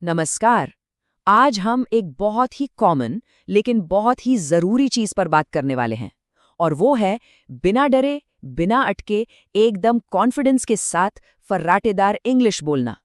नमस्कार। आज हम एक बहुत ही कॉमन लेकिन बहुत ही जरूरी चीज पर बात करने वाले हैं और वो है बिना डरे, बिना अटके, एकदम कॉन्फिडेंस के साथ फर्राटेदार इंग्लिश बोलना।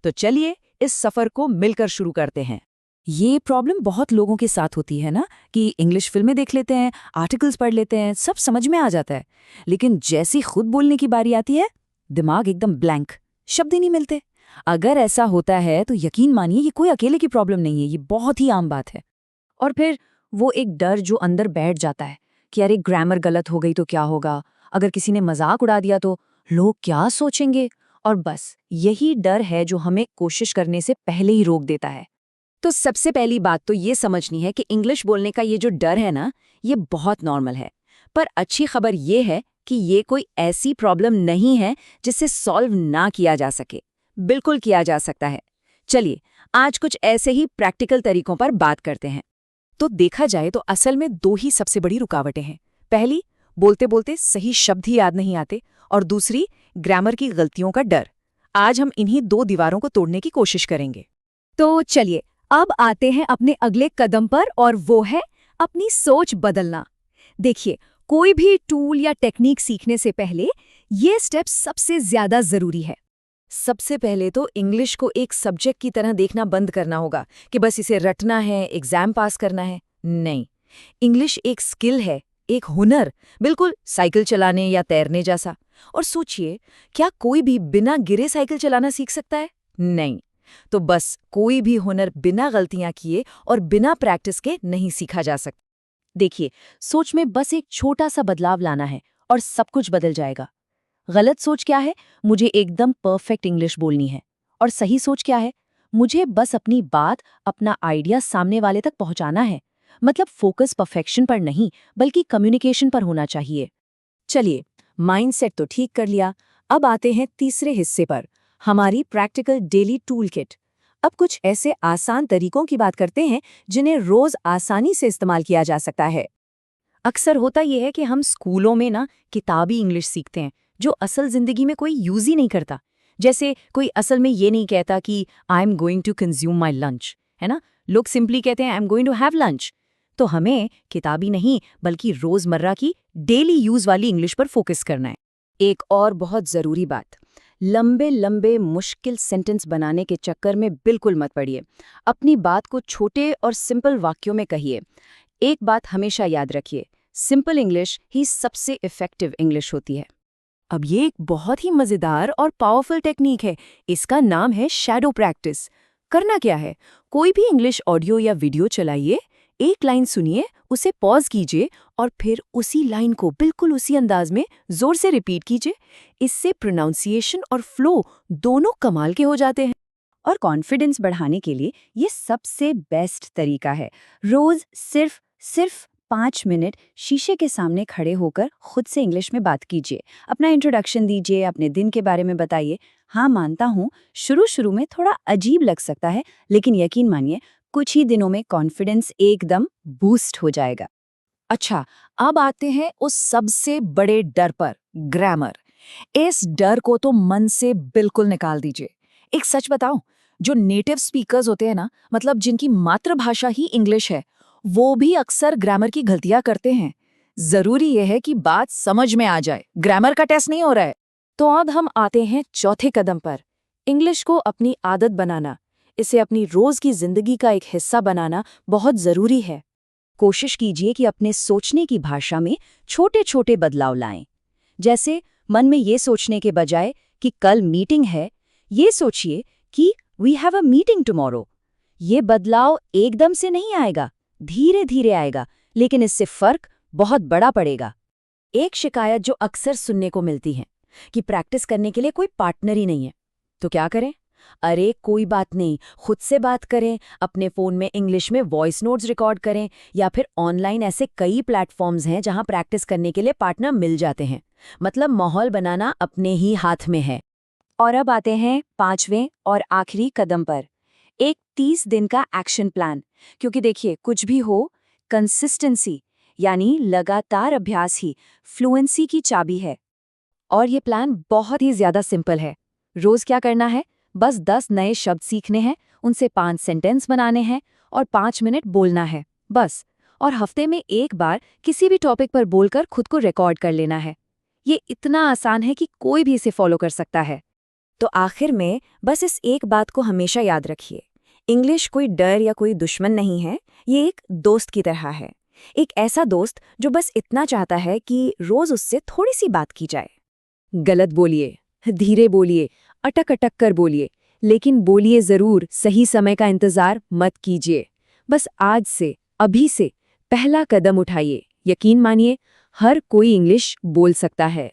तो चलिए इस सफर को मिलकर शुरू करते हैं। ये प्रॉब्लम बहुत लोगों के साथ होती है ना कि इंग्लिश फिल्में देख लेते हैं, आर्टिकल्स पढ़ लेते हैं, सब समझ में आ जाता है, लेकिन जैसी खुद बोलने की बारी आती है दिमाग एकदम ब्लैंक, शब्द ही नहीं मिलते। अगर ऐसा होता है तो यकीन मानिए ये कोई अकेले की प्रॉब्लम नहीं है, ये बहुत ही आम बात है। और फिर वो एक डर जो अंदर बैठ जाता है कि अरे ग्रामर गलत हो गई तो क्या होगा, अगर किसी ने मजाक उड़ा दिया तो लोग क्या सोचेंगे। और बस यही डर है जो हमें कोशिश करने से पहले ही रोक देता है। तो सबसे पहली बात तो ये समझनी है कि इंग्लिश बोलने का ये जो डर है ना, ये बहुत नॉर्मल है। पर अच्छी खबर ये है कि ये कोई ऐसी प्रॉब्लम नहीं है जिसे सॉल्व ना किया जा सके। बिल्कुल किया जा सकता है। चलिए आज कुछ ऐसे ही प्रैक्टिकल तरीकों पर बात करते हैं। तो देखा जाए तो असल में दो ही सबसे बड़ी रुकावटें हैं। पहली, बोलते बोलते सही शब्द ही याद नहीं आते, और दूसरी, ग्रामर की गलतियों का डर। आज हम इन्हीं दो दीवारों को तोड़ने की कोशिश करेंगे। तो चलिए अब आते हैं अपने अगले कदम पर, और वो है अपनी सोच बदलना। देखिए, कोई भी टूल या टेक्निक सीखने से पहले ये स्टेप सबसे ज्यादा जरूरी है। सबसे पहले तो इंग्लिश को एक सब्जेक्ट की तरह देखना बंद करना होगा कि बस इसे रटना है, एग्जाम पास करना है। नहीं, इंग्लिश एक स्किल है, एक हुनर, बिल्कुल साइकिल चलाने या तैरने जैसा। और सोचिए, क्या कोई भी बिना गिरे साइकिल चलाना सीख सकता है? नहीं। तो बस कोई भी हुनर बिना गलतियां किए और बिना प्रैक्टिस के नहीं सीखा जा सकता। देखिए, सोच में बस एक छोटा सा बदलाव लाना है और सब कुछ बदल जाएगा। गलत सोच क्या है? मुझे एकदम परफेक्ट इंग्लिश बोलनी है। और सही सोच क्या है? मुझे बस अपनी बात, अपना आइडिया सामने वाले तक पहुंचाना है। मतलब फोकस परफेक्शन पर नहीं, बल्कि कम्युनिकेशन पर होना चाहिए। चलिए, माइंडसेट तो ठीक कर लिया। अब आते हैं तीसरे हिस्से पर, हमारी प्रैक्टिकल डेली टूल किट। अब कुछ ऐसे आसान तरीकों की बात करते हैं जिन्हें रोज आसानी से इस्तेमाल किया जा सकता है। अक्सर होता यह है कि हम स्कूलों में ना किताबी इंग्लिश सीखते हैं जो असल जिंदगी में कोई यूज ही नहीं करता। जैसे कोई असल में ये नहीं कहता कि I am going to consume my lunch, है ना? लोग सिंपली कहते हैं I am going to have lunch. तो हमें किताबी नहीं बल्कि रोजमर्रा की डेली यूज वाली इंग्लिश पर फोकस करना है। एक और बहुत जरूरी बात, लंबे लंबे मुश्किल सेंटेंस बनाने के चक्कर में बिल्कुल मत पड़िए। अपनी बात को छोटे और सिंपल वाक्यों में कहिए। एक बात हमेशा याद रखिए, सिंपल इंग्लिश ही सबसे इफेक्टिव इंग्लिश होती है। अब ये एक बहुत ही मजेदार और पावरफुल टेक्निक है। इसका नाम है शैडो प्रैक्टिस। करना क्या है? कोई भी इंग्लिश ऑडियो या वीडियो चलाइए, एक लाइन सुनिए, उसे पॉज कीजिए और फिर उसी लाइन को बिल्कुल उसी अंदाज में जोर से रिपीट कीजिए। इससे प्रोनाउंसिएशन और फ्लो दोनों कमाल के हो जाते हैं। और कॉन्फिडेंस बढ़ाने के लिए ये सबसे बेस्ट तरीका है। रोज सिर्फ 5 मिनट शीशे के सामने खड़े होकर खुद से इंग्लिश में बात कीजिए। अपना इंट्रोडक्शन दीजिए, अपने दिन के बारे में बताइए। हाँ, मानता हूँ शुरू में थोड़ा अजीब लग सकता है, लेकिन यकीन मानिए कुछ ही दिनों में कॉन्फिडेंस एकदम बूस्ट हो जाएगा। अच्छा, अब आते हैं उस सबसे बड़े डर पर, ग्रामर। इस डर को तो मन से बिल्कुल निकाल दीजिए। एक सच बताऊं, जो नेटिव स्पीकर्स होते हैं ना, मतलब जिनकी मातृभाषा ही इंग्लिश है, वो भी अक्सर ग्रामर की गलतियां करते हैं। जरूरी यह है कि बात समझ में आ जाए, ग्रामर का टेस्ट नहीं हो रहा है। तो अब हम आते हैं चौथे कदम पर, इंग्लिश को अपनी आदत बनाना। इसे अपनी रोज की जिंदगी का एक हिस्सा बनाना बहुत जरूरी है। कोशिश कीजिए कि अपने सोचने की भाषा में छोटे छोटे बदलाव लाएं। जैसे मन में ये सोचने के बजाय कि कल मीटिंग है, ये सोचिए कि we have a meeting tomorrow. ये बदलाव एकदम से नहीं आएगा, धीरे धीरे आएगा, लेकिन इससे फर्क बहुत बड़ा पड़ेगा। एक शिकायत जो अक्सर सुनने को मिलती है कि प्रैक्टिस करने के लिए कोई पार्टनर ही नहीं है। तो क्या करें? अरे कोई बात नहीं, खुद से बात करें, अपने फोन में इंग्लिश में वॉइस नोट्स रिकॉर्ड करें, या फिर ऑनलाइन ऐसे कई प्लेटफॉर्म्स हैं जहां प्रैक्टिस करने के लिए पार्टनर मिल जाते हैं। मतलब माहौल बनाना अपने ही हाथ में है। और अब आते हैं पांचवें और आखिरी कदम पर, एक 30 दिन का एक्शन प्लान। क्योंकि देखिए, कुछ भी हो, कंसिस्टेंसी यानी लगातार अभ्यास ही फ्लुएंसी की चाबी है। और ये प्लान बहुत ही ज्यादा सिंपल है। रोज क्या करना है? बस 10 नए शब्द सीखने हैं, उनसे 5 सेंटेंस बनाने हैं और 5 मिनट बोलना है, बस। और हफ्ते में एक बार किसी भी टॉपिक पर बोलकर खुद को रिकॉर्ड कर लेना है। ये इतना आसान है कि कोई भी इसे फॉलो कर सकता है। तो आखिर में बस इस एक बात को हमेशा याद रखिए, इंग्लिश कोई डर या कोई दुश्मन नहीं है, ये एक दोस्त की तरह है। एक ऐसा दोस्त जो बस इतना चाहता है कि रोज उससे थोड़ी सी बात की जाए। गलत बोलिए, धीरे बोलिए, अटक अटक कर बोलिए, लेकिन बोलिए ज़रूर, सही समय का इंतज़ार मत कीजिए। बस आज से, अभी से पहला कदम उठाइए। यकीन मानिए, हर कोई इंग्लिश बोल सकता है।